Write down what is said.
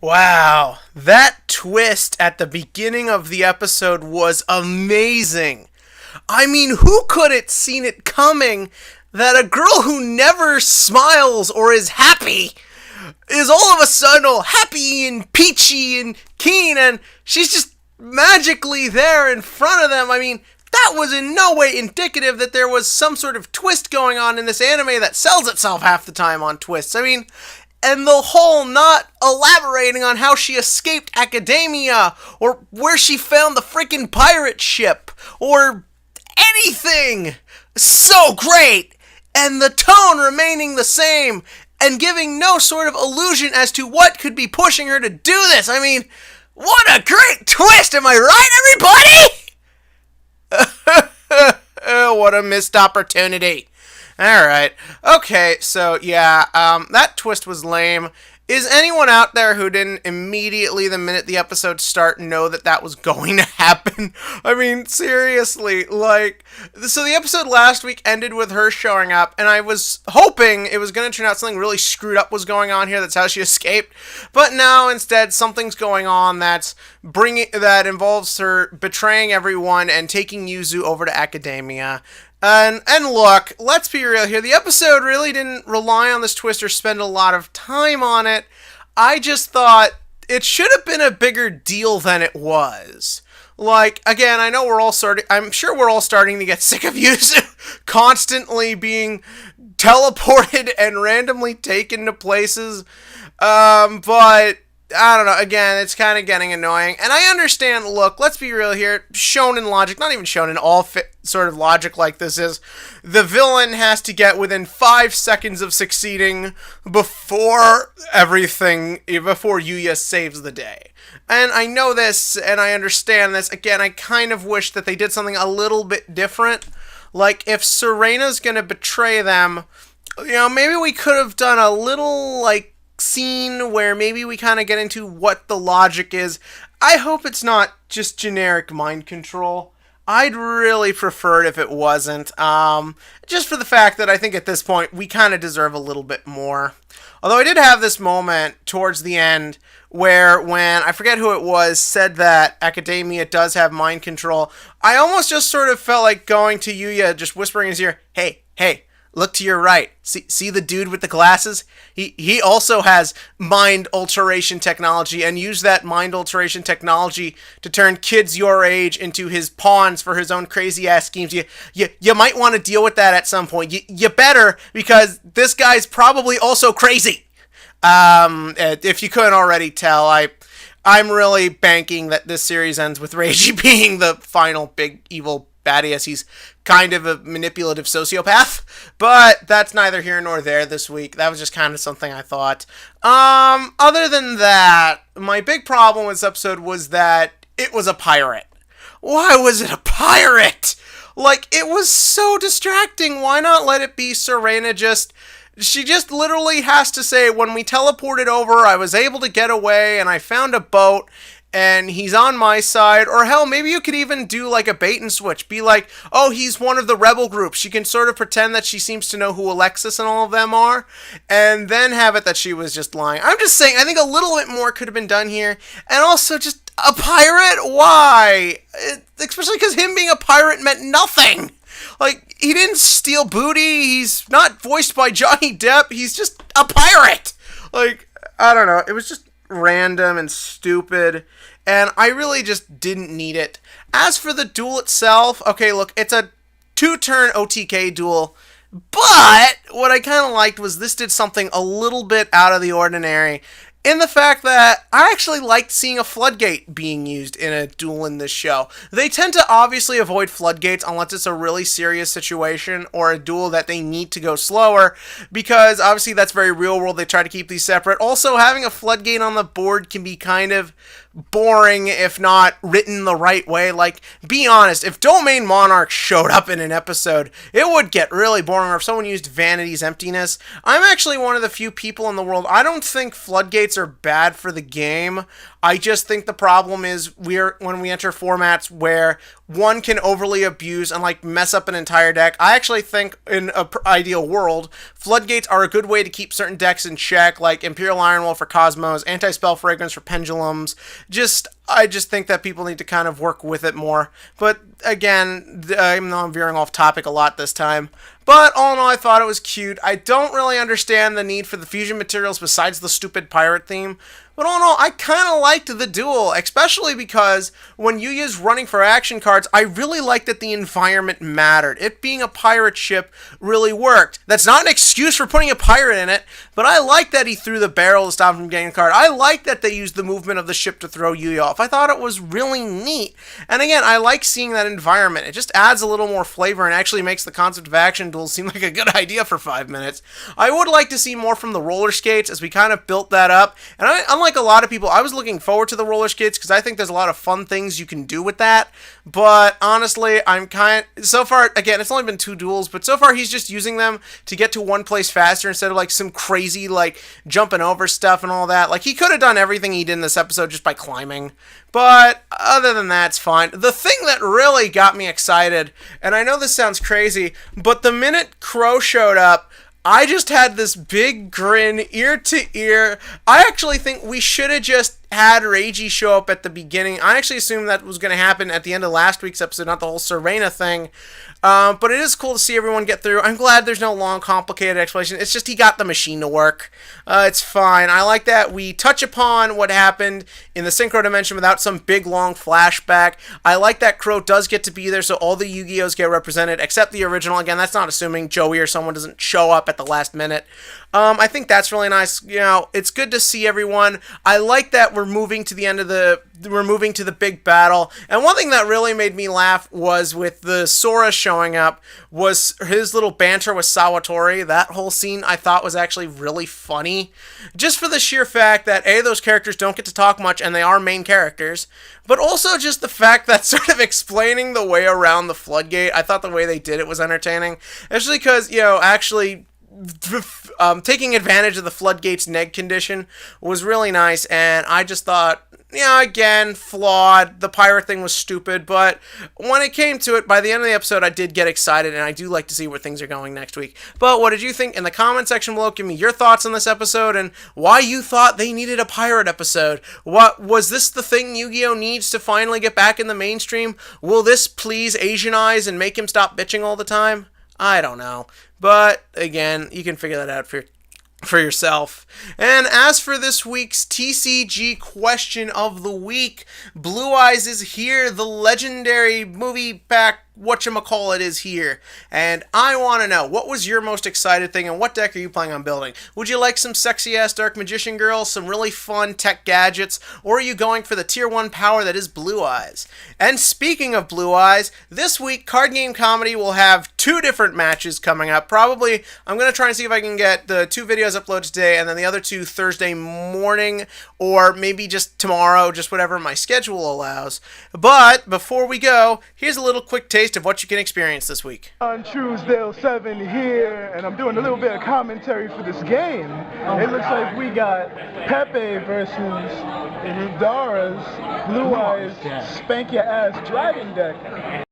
Wow, that twist at the beginning of the episode was amazing. I mean, who could have seen it coming that a girl who never smiles or is happy is all of a sudden all happy and peachy and keen, and she's just magically there in front of them? I mean, that was in no way indicative that there was some sort of twist going on in this anime that sells itself half the time on twists. I mean, and the whole not elaborating on how she escaped academia or where she found the freaking pirate ship or anything. So great. And the tone remaining the same and giving no sort of illusion as to what could be pushing her to do this. I mean, what a great twist. Am I right, everybody? What a missed opportunity. Alright. Okay, so yeah, that twist was lame. Is anyone out there who didn't immediately, the minute the episode start, know that that was going to happen? I mean, seriously, like, so the episode last week ended with her showing up, and I was hoping it was going to turn out something really screwed up was going on here, that's how she escaped, but now, instead, something's going on that involves her betraying everyone and taking Yuzu over to academia. And look, let's be real here. The episode really didn't rely on this twist or spend a lot of time on it. I just thought it should have been a bigger deal than it was. Like, again, I'm sure we're all starting to get sick of Yuzu constantly being teleported and randomly taken to places. But I don't know, again, it's kind of getting annoying. And I understand, look, let's be real here, shonen logic, not even shonen, all sort of logic like this is, the villain has to get within 5 seconds of succeeding before Yuya saves the day. And I know this, and I understand this. Again, I kind of wish that they did something a little bit different. Like, if Serena's gonna betray them, maybe we could have done a little, scene where maybe we kind of get into what the logic is. I hope it's not just generic mind control. I'd really prefer it if it wasn't. Just for the fact that I think at this point we kind of deserve a little bit more. Although I did have this moment towards the end where when, I forget who it was, said that academia does have mind control, I almost just sort of felt like going to Yuya, just whispering in his ear, hey, look to your right. See the dude with the glasses? He also has mind alteration technology and used that mind alteration technology to turn kids your age into his pawns for his own crazy ass schemes. You might want to deal with that at some point. You better, because this guy's probably also crazy. If you couldn't already tell, I'm really banking that this series ends with Reiji being the final big evil baddie, as he's kind of a manipulative sociopath, but that's neither here nor there this week. That was just kind of something I thought. Other than that, my big problem with this episode was that it was a pirate. Why was it a pirate? Like, it was so distracting. Why not let it be Serena she just literally has to say, when we teleported over, I was able to get away, and I found a boat, and he's on my side. Or hell, maybe you could even do like a bait and switch. Be like, oh, he's one of the rebel groups. She can sort of pretend that she seems to know who Alexis and all of them are, and then have it that she was just lying. I'm just saying, I think a little bit more could have been done here. And also, just a pirate? Why? Especially because him being a pirate meant nothing. Like, he didn't steal booty. He's not voiced by Johnny Depp. He's just a pirate. Like, I don't know. It was just random and stupid, and I really just didn't need it. As for the duel itself, okay, look, it's a 2-turn OTK duel, but what I kind of liked was this did something a little bit out of the ordinary, in the fact that I actually liked seeing a floodgate being used in a duel in this show. They tend to obviously avoid floodgates unless it's a really serious situation or a duel that they need to go slower, because obviously that's very real world. They try to keep these separate. Also, having a floodgate on the board can be kind of boring if not written the right way. Like, be honest, if Domain Monarch showed up in an episode, it would get really boring. Or if someone used Vanity's Emptiness. I'm actually one of the few people in the world, I don't think floodgates floodgates are bad for the game. I just think the problem is when we enter formats where one can overly abuse and like mess up an entire deck. I actually think in an ideal world, floodgates are a good way to keep certain decks in check, like Imperial Ironwolf for Cosmos, Anti-Spell Fragrance for Pendulums. I just think that people need to kind of work with it more. But again, I know I'm veering off topic a lot this time. But all in all, I thought it was cute. I don't really understand the need for the fusion materials besides the stupid pirate theme. But all in all, I kind of liked the duel, especially because when Yugioh's running for action cards, I really liked that the environment mattered. It being a pirate ship really worked. That's not an excuse for putting a pirate in it, but I like that he threw the barrel to stop him from getting a card. I like that they used the movement of the ship to throw Yugioh off. I thought it was really neat. And again, I like seeing that environment. It just adds a little more flavor and actually makes the concept of action duels seem like a good idea for 5 minutes. I would like to see more from the roller skates as we kind of built that up. And unlike a lot of people, I was looking forward to the roller skates because I think there's a lot of fun things you can do with that. But honestly, so far, again, it's only been 2 duels, but so far he's just using them to get to one place faster instead of like some crazy like jumping over stuff and all that. Like he could have done everything he did in this episode just by climbing. But other than that, it's fine. The thing that really got me excited, and I know this sounds crazy, but the minute Crow showed up, I just had this big grin ear to ear. I actually think we should have just had Reiji show up at the beginning. I actually assumed that was going to happen at the end of last week's episode, not the whole Serena thing. But it is cool to see everyone get through. I'm glad there's no long, complicated explanation. It's just he got the machine to work. It's fine. I like that we touch upon what happened in the Synchro Dimension without some big, long flashback. I like that Crow does get to be there, so all the Yu-Gi-Ohs get represented, except the original. Again, that's not assuming Joey or someone doesn't show up at the last minute. I think that's really nice. You know, it's good to see everyone. I like that we're moving to the big battle. And one thing that really made me laugh was with the Sora showing up was his little banter with Sawatori. That whole scene I thought was actually really funny. Just for the sheer fact that A, those characters don't get to talk much and they are main characters, but also just the fact that sort of explaining the way around the floodgate, I thought the way they did it was entertaining. Especially because, you know, actually taking advantage of the floodgates neg condition was really nice, and I just thought, yeah, again, flawed. The pirate thing was stupid, but when it came to it, by the end of the episode, I did get excited, and I do like to see where things are going next week. But what did you think? In the comment section below, give me your thoughts on this episode, and why you thought they needed a pirate episode. What was this the thing Yu-Gi-Oh needs to finally get back in the mainstream? Will this please Asianize and make him stop bitching all the time? I don't know. But, again, you can figure that out for yourself. And as for this week's TCG question of the week, Blue Eyes is here. The legendary movie pack whatchamacallit is here. And I want to know, what was your most excited thing and what deck are you planning on building? Would you like some sexy-ass Dark Magician girls, some really fun tech gadgets, or are you going for the tier 1 power that is Blue Eyes? And speaking of Blue Eyes, this week Card Game Comedy will have 2 different matches coming up. Probably, I'm going to try and see if I can get the 2 videos uploaded today and then the other 2 Thursday morning, or maybe just tomorrow, just whatever my schedule allows. But before we go, here's a little quick taste of what you can experience this week. On Truesdale 7 here, and I'm doing a little bit of commentary for this game. It looks like we got Pepe versus Dara's Blue Eyes Spank Your Ass Dragon deck.